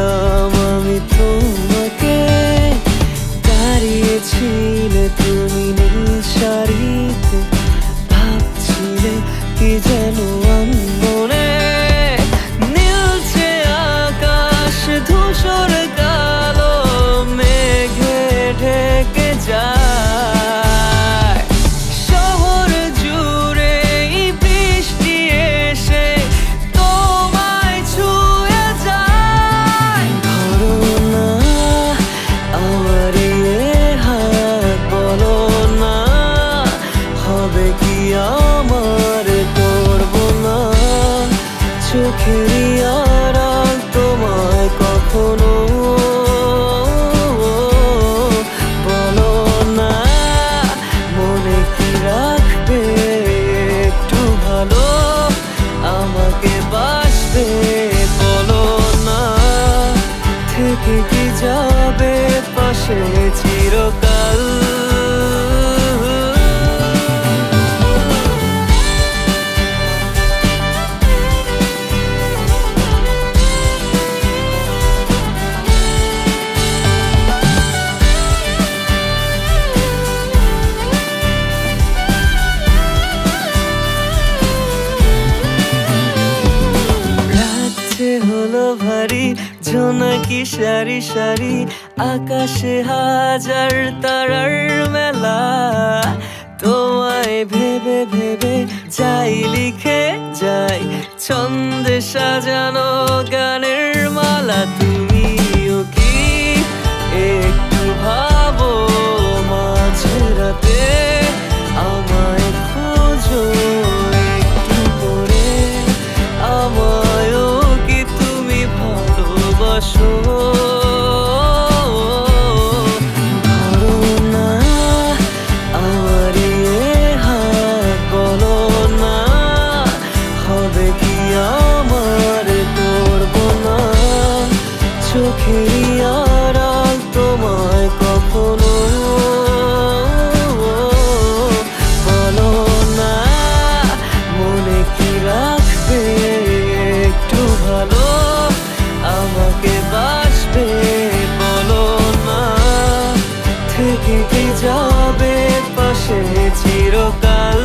পেয়েছিলাম আমি তোমাকে, দাঁড়িয়েছিলে তুমি নীল শাড়িতে, ভাবছিলে কি যেন মনে, নীলছে আকাশ ধূসর কালো মেঘে ঢেকে যায়। শহর জুড়ে বৃষ্টি এসে তোমায় ছুঁয়ে যায়। ধরো না আমার হাত, বলো না হবে কি আমার, করবো না চোখেরই আড়াল তোমায় কখনো। বলো না মনে কি রাখবে একটু ভালো, আমাকে বাসবে বলো না, থেকে কি যাবে পাশে চিরকাল। হলো ভারী জোনাকি সারি সারি, আকাশে হাজার তারার মেলা, তোমায় ভেবে ভেবে যাই লিখে যাই ছন্দে সাজানো গানের মালা। তুমিও কি একটু ভাবো মাঝে রাতে আমায় খোঁজো একটু করে, আমায়ও কি তুমি ভালোবাসো। ধরো না আমার হাত, বলো না হবে কি আমার, করবো না চোখেরই আড়াল তোমায় কখনো। বলো না মনে কি রাখবে একটু ভালো, আমাকে বাসবে বলো না, থেকে কি যাবে পাশে চিরকাল।